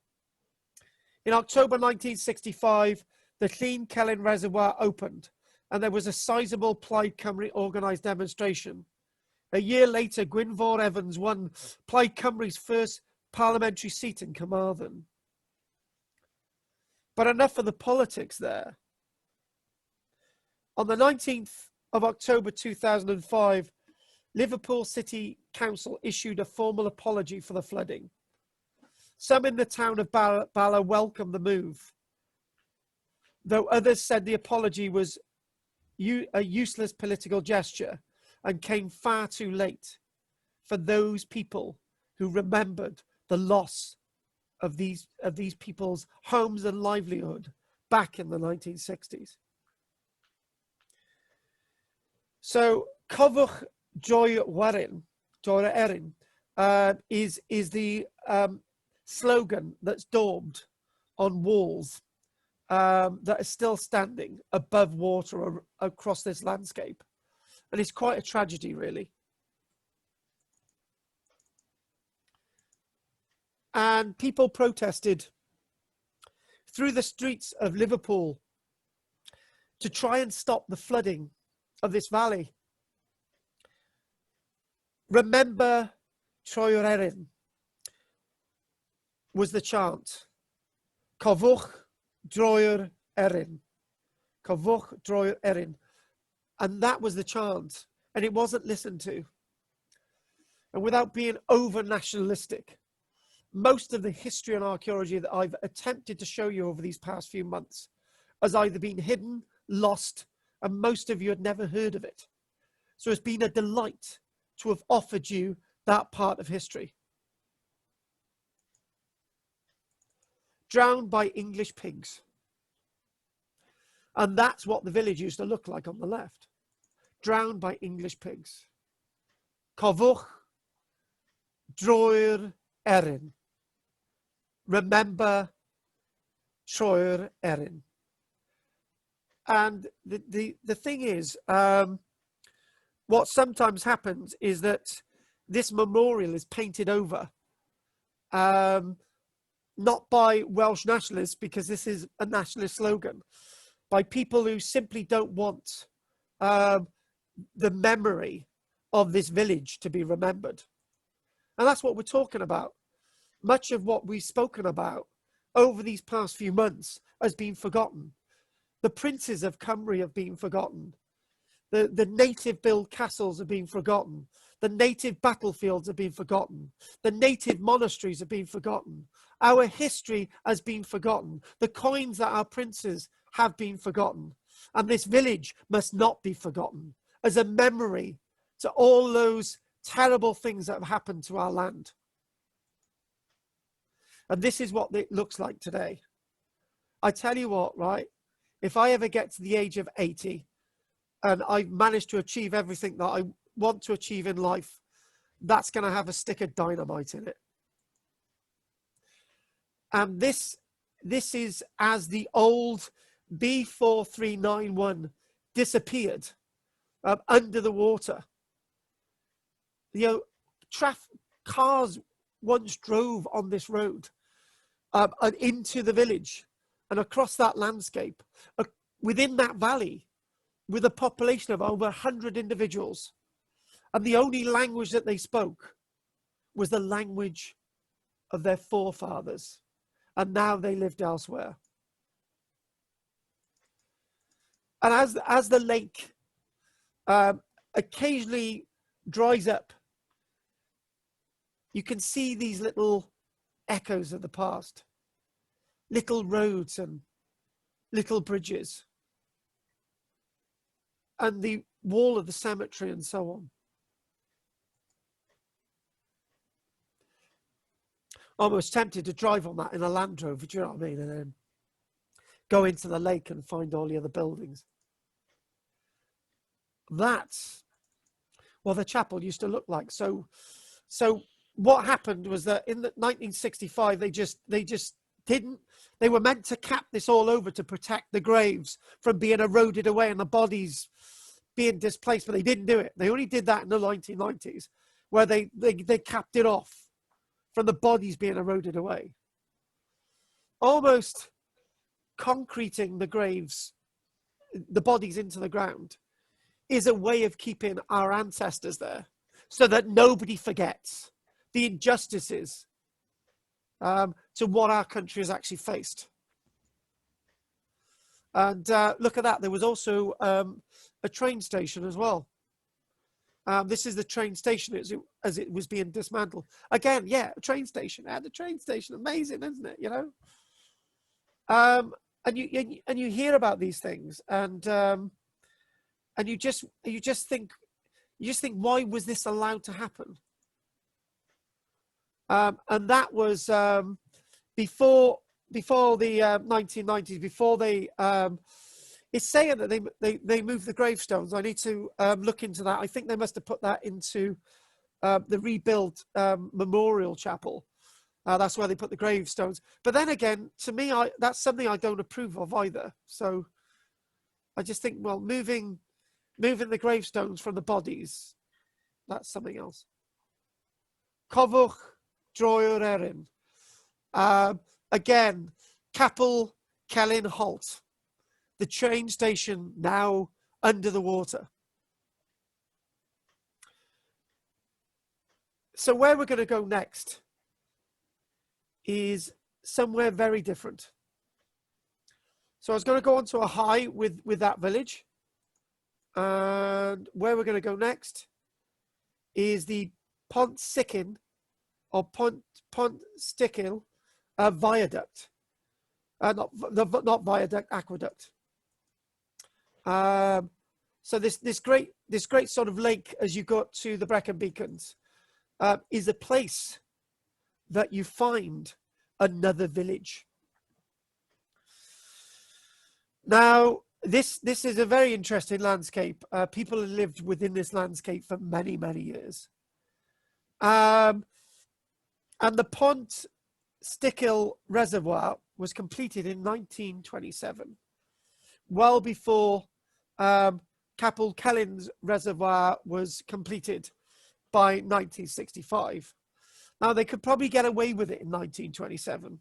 In October 1965, the Llyn Celyn Reservoir opened, and there was a sizable Plaid Cymru organised demonstration. A year later, Gwynfor Evans won Plaid Cymru's first parliamentary seat in Carmarthen. But enough of the politics there. On the 19th of October 2005, Liverpool City Council issued a formal apology for the flooding. Some in the town of Bala welcomed the move, though others said the apology was a useless political gesture and came far too late for those people who remembered the loss of these people's homes and livelihood back in the 1960s. So Cofiwch Drynweryn is the slogan that's daubed on walls that are still standing above water across this landscape. And it's quite a tragedy, really. And people protested through the streets of Liverpool to try and stop the flooding of this valley. Remember Drynweryn was the chant. Cofiwch Drynweryn. Cofiwch Drynweryn. And that was the chant. And it wasn't listened to. And without being over nationalistic, most of the history and archaeology that I've attempted to show you over these past few months has either been hidden, lost, and most of you had never heard of it. So it's been a delight to have offered you that part of history. Drowned by English pigs. And that's what the village used to look like on the left. Drowned by English pigs. Cofiwch Drynweryn. Remember Drynweryn. And the thing is, what sometimes happens is that this memorial is painted over, not by Welsh nationalists, because this is a nationalist slogan, by people who simply don't want the memory of this village to be remembered. And that's what we're talking about. Much of what we've spoken about over these past few months has been forgotten. The princes of Cymru have been forgotten. The native built castles have been forgotten. The native battlefields have been forgotten. The native monasteries have been forgotten. Our history has been forgotten. The coins that our princes have been forgotten. And this village must not be forgotten. as a memory to all those terrible things that have happened to our land. And this is what it looks like today. I tell you what, right? If I ever get to the age of 80 and I've managed to achieve everything that I want to achieve in life, that's going to have a stick of dynamite in it. And this is as the old B4391 disappeared under the water. You know, cars once drove on this road and into the village and across that landscape, within that valley, with a population of over 100 individuals. And the only language that they spoke was the language of their forefathers. And now they lived elsewhere. And as the lake occasionally dries up, you can see these little echoes of the past, little roads and little bridges, and the wall of the cemetery and so on. Almost tempted to drive on that in a Land Rover, do you know what I mean? And then go into the lake and find all the other buildings. That's what the chapel used to look like. So what happened was that in 1965, they were meant to cap this all over to protect the graves from being eroded away and the bodies being displaced, but they didn't do it. They only did that in the 1990s, where they capped it off from the bodies being eroded away. Almost concreting the graves, the bodies into the ground, is a way of keeping our ancestors there so that nobody forgets the injustices to what our country has actually faced. And look at that. There was also a train station as well. This is the train station as it was being dismantled. Again, yeah, a train station. The train station, amazing, isn't it? You know, and you hear about these things, and you just think, why was this allowed to happen? And that was before the 1990s. Before they, it's saying that they moved the gravestones. I need to look into that. I think they must have put that into the rebuilt memorial chapel. That's where they put the gravestones. But then again, to me, that's something I don't approve of either. So I just think, well, moving the gravestones from the bodies, that's something else. Cofwch Drynweryn. Again, Capel Celyn Halt, the train station now under the water. So where we're going to go next is somewhere very different. So I was going to go on to a high with that village. And where we're going to go next is the Pontsticill or Pontsticill viaduct. Not viaduct, aqueduct. So this great sort of lake as you go to the Brecon Beacons is a place that you find another village. Now, this is a very interesting landscape. People have lived within this landscape for many, many years. And the Pontsticill Reservoir was completed in 1927, well before Capel Celyn's Reservoir was completed by 1965. Now, they could probably get away with it in 1927.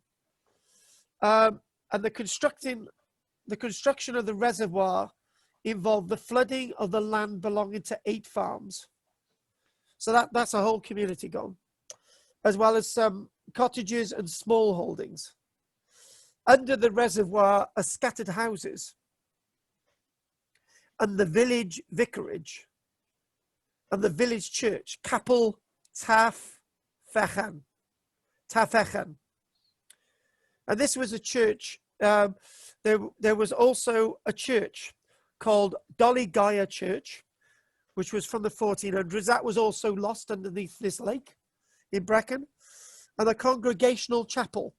And the construction of the reservoir involved the flooding of the land belonging to 8 farms. So that's a whole community gone, as well as some cottages and small holdings. Under the reservoir are scattered houses and the village vicarage and the village church, Capel Tafechan. And this was a church. There was also a church called Dolly Gaia Church, which was from the 1400s. That was also lost underneath this lake in Brecon. And the Congregational Chapel.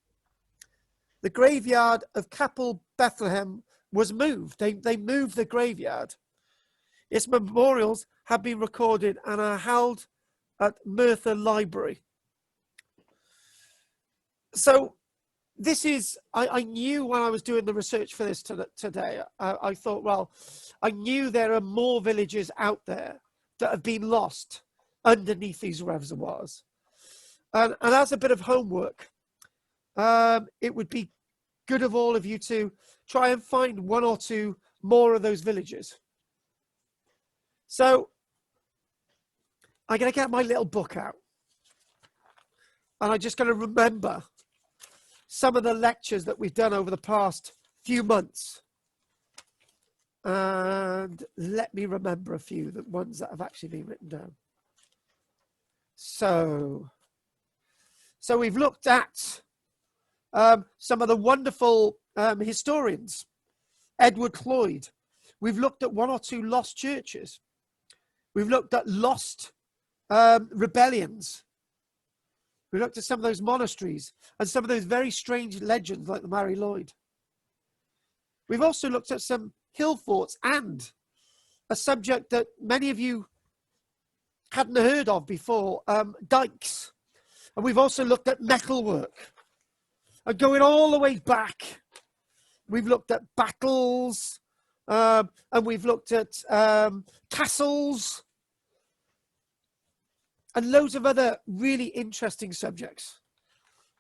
The graveyard of Capel Bethlehem was moved. They moved the graveyard. Its memorials have been recorded and are held at Merthyr Library. So this is, I knew when I was doing the research for this today, I thought, well, I knew there are more villages out there that have been lost underneath these reservoirs. And as a bit of homework, it would be good of all of you to try and find one or two more of those villages. So I'm going to get my little book out. And I'm just going to remember some of the lectures that we've done over the past few months. And let me remember a few, the ones that have actually been written down. So we've looked at some of the wonderful historians. Edward Cloyd. We've looked at one or two lost churches. We've looked at lost rebellions. We looked at some of those monasteries and some of those very strange legends like the Mary Lloyd. We've also looked at some hill forts and a subject that many of you hadn't heard of before, dikes. And we've also looked at metalwork. And going all the way back, we've looked at battles, and we've looked at castles, and loads of other really interesting subjects.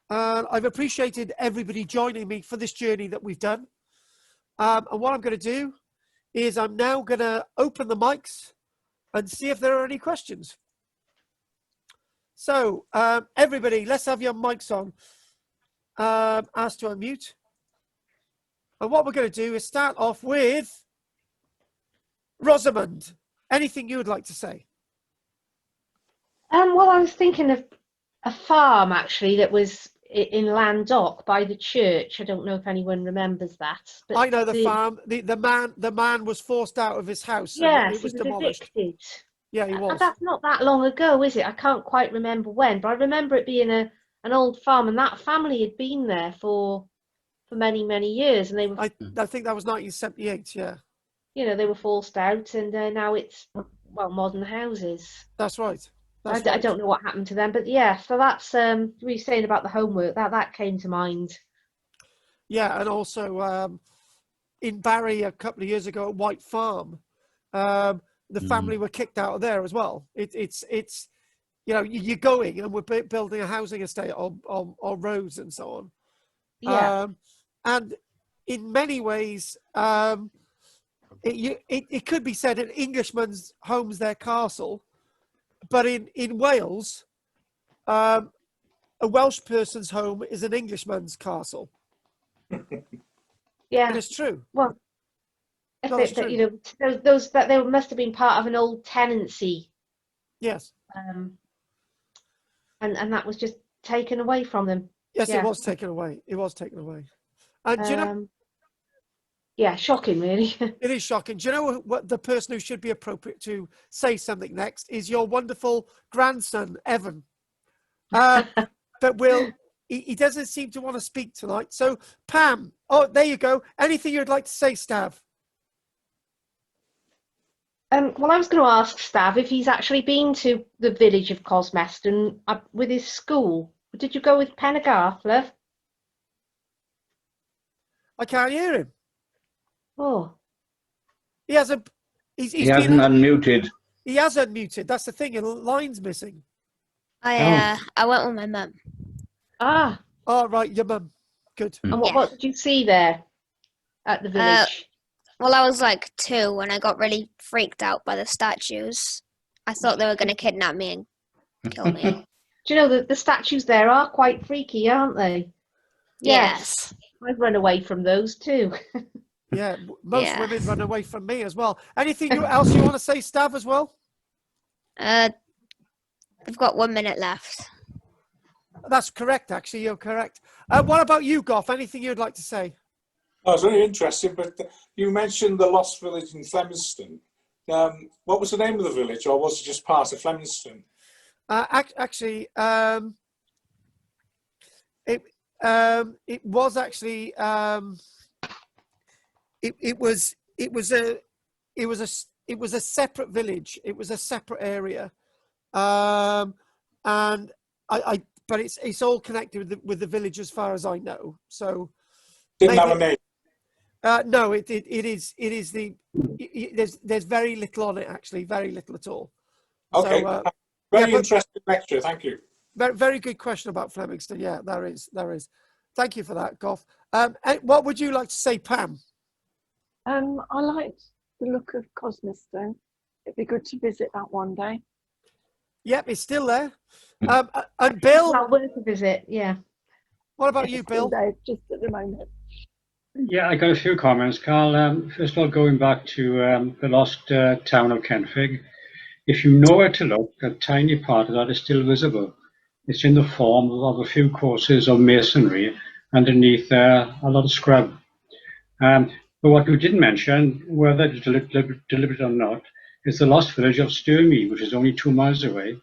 I've appreciated everybody joining me for this journey that we've done. And what I'm going to do is I'm now going to open the mics and see if there are any questions. So everybody, let's have your mics on. Asked to unmute. And what we're going to do is start off with Rosamond. Anything you would like to say? Well, I was thinking of a farm actually that was in Landock by the church. I don't know if anyone remembers that. But I know the farm. The man was forced out of his house. Yes, and it was he was demolished. evicted. Yeah, he was. That's not that long ago, is it? I can't quite remember when, but I remember it being an old farm, and that family had been there for many, many years, and they were. I think that was 1978. Yeah. You know, they were forced out, and now it's modern houses. That's right. I don't know what happened to them, but yeah. So that's we were saying about the homework that came to mind. Yeah, and also in Barry a couple of years ago at White Farm, the family were kicked out of there as well. It's you know, you're going and we're building a housing estate on roads and so on. Yeah. And in many ways, it could be said an Englishman's home's their castle, but in Wales, a Welsh person's home is an Englishman's castle. Yeah, and it's true. Well, you know, those that they must have been part of an old tenancy. Yes. And that was just taken away from them. Yes, yeah. It was taken away. It was taken away. And do you know? Yeah, shocking, really. It is shocking. Do you know what the person who should be appropriate to say something next is your wonderful grandson, Evan. But he doesn't seem to want to speak tonight. So, Pam, oh, there you go. Anything you'd like to say, Stav? Well, I was going to ask Stav if he's actually been to the village of Cosmeston with his school. Did you go with Pennegarth, love? I can't hear him. Oh. He hasn't. He hasn't unmuted. He has unmuted. That's the thing. The line's missing. I went with my mum. Ah. Oh, right. Your mum. Good. And what did you see there at the village? Well, I was like 2 when I got really freaked out by the statues. I thought they were going to kidnap me and kill me. Do you know that the statues there are quite freaky, aren't they? Yes. I've run away from those too. Yeah, most women run away from me as well. Anything else you want to say, Stav, as well? We've got 1 minute left. That's correct, actually. You're correct. What about you, Goff? Anything you'd like to say? Oh, it's very interesting, but you mentioned the lost village in Flemingston. what was the name of the village, or was it just part of Flemingston? Actually, it was actually it was a separate village. It was a separate area, and but it's all connected with the village as far as I know. So Didn't have a name. no, it is there's very little on it, actually, very little at all. Okay, So, very interesting lecture. Thank you. Very, very good question about Flemingston. Yeah, there is. Thank you for that, Goff. What would you like to say, Pam? I liked the look of Cosmeston. It'd be good to visit that one day. Yep, it's still there. And Bill, Well, worth a visit. Yeah. what about you, Bill? There, just at the moment. Yeah, I got a few comments, Carl. First of all, going back to the lost town of Kenfig, if you know where to look, a tiny part of that is still visible. It's in the form of a few courses of masonry underneath a lot of scrub. But what we didn't mention, whether it's deliberate or not, is the lost village of Sturmy, which is only 2 miles away,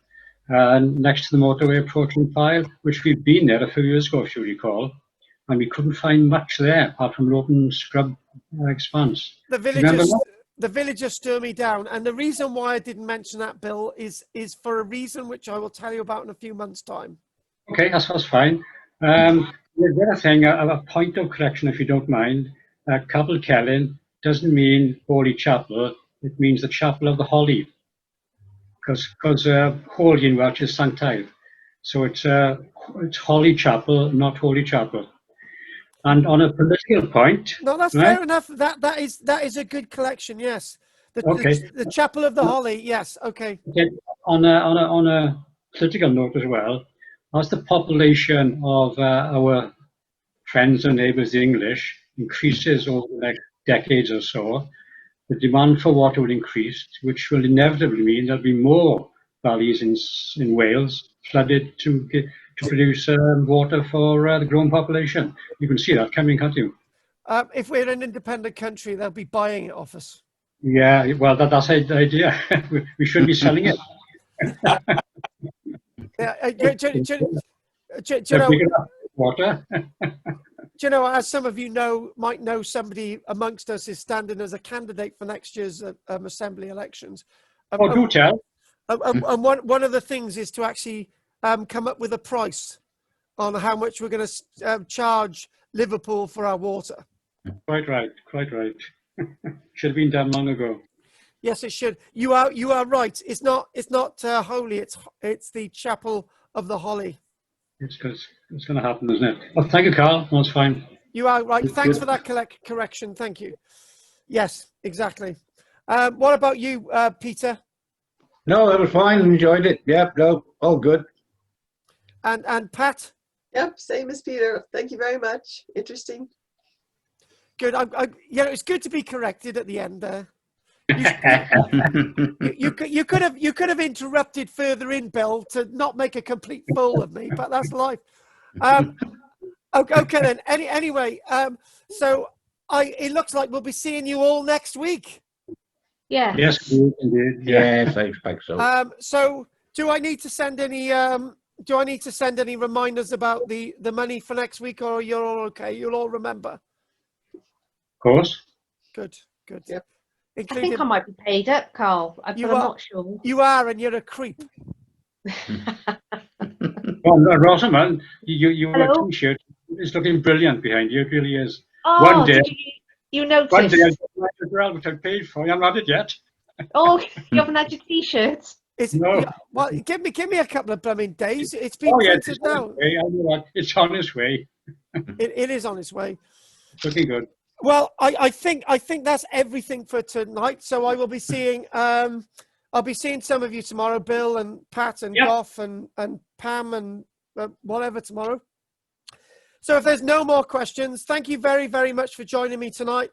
next to the motorway approaching File, which we've been there a few years ago, if you recall, and we couldn't find much there apart from an open scrub expanse. The villagers stir me down, and the reason why I didn't mention that, Bill, is for a reason which I will tell you about in a few months' time. Okay, that's fine. The other thing, a point of correction, if you don't mind. Capel Celyn doesn't mean Holy Chapel; it means the Chapel of the Holly, because holy in Welsh is sanctaidd, so it's Holly Chapel, not Holy Chapel. And on a political point, No, that's right? fair enough. That is a good collection. Yes, Okay. the Chapel of the Holly. Yes, okay. Okay. On a political note as well, as the population of our friends and neighbours, the English, increases over the next decades or so, the demand for water will increase, which will inevitably mean there'll be more valleys in Wales flooded to produce water for the growing population. You can see that coming, can't you? If we're an independent country, they'll be buying it off us. Yeah, well, that's the idea. We should be selling it. Yeah, do you know? Water. Do you know, as some of you might know, somebody amongst us is standing as a candidate for next year's assembly elections. Do tell. And one of the things is to actually come up with a price on how much we're going to charge Liverpool for our water. Quite right. Should have been done long ago. Yes, it should. You are right. It's not holy. It's the Chapel of the Holly. It's going to happen, isn't it? Well, thank you, Carl. That's fine. You are right. Thanks for that correction. Thank you. Yes, exactly. What about you, Peter? No, that was fine. Enjoyed it. Yep, no, all good. And Pat? Yep, same as Peter. Thank you very much. Interesting. Good. It's good to be corrected at the end there. You could have interrupted further in, Bill, to not make a complete fool of me, but that's life. Okay then. Anyway, so it looks like we'll be seeing you all next week. Yeah. Yes, indeed. Yes, I expect so. So do I need to send any reminders about the money for next week, or you're all okay? You'll all remember. Of course. Good. Yep. I think I might be paid up, Carl, but I'm not sure. You are, and you're a creep. Well, Rosamund, your Hello? T-shirt is looking brilliant behind you. It really is. Oh, One day, did you notice? One day I'll get my girl, which I paid for. I haven't had it yet. Oh, you haven't had your T-shirts? No. Well, give me a couple of blooming days. It's been It's printed on now. its way. I know that. It's on its way. It is on its way. Looking good. Well, I think that's everything for tonight. So I will be seeing I'll be seeing some of you tomorrow, Bill and Pat and Goff and Pam and whatever tomorrow. So if there's no more questions, thank you very, very much for joining me tonight.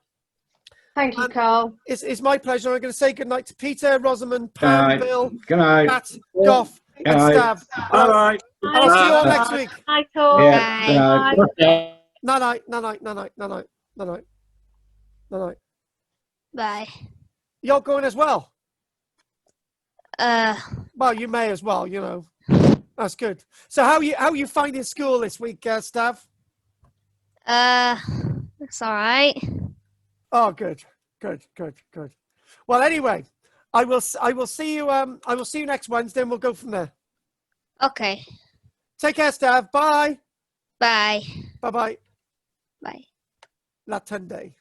Thank you, Carl. It's my pleasure. I'm going to say good night to Peter, Rosamund, Pam, Bill, Good night. Pat, Goff, and Stav. Bye. I'll see you all next week. Night, all. Yeah, good night. Night. Bye. You're going as well. Well, you may as well, you know. That's good. So how you finding school this week, Stav? It's all right. Oh, good. Well, anyway, I will see you. I will see you next Wednesday, and we'll go from there. Okay. Take care, Stav. Bye. Bye. Bye. Bye. La Tunde.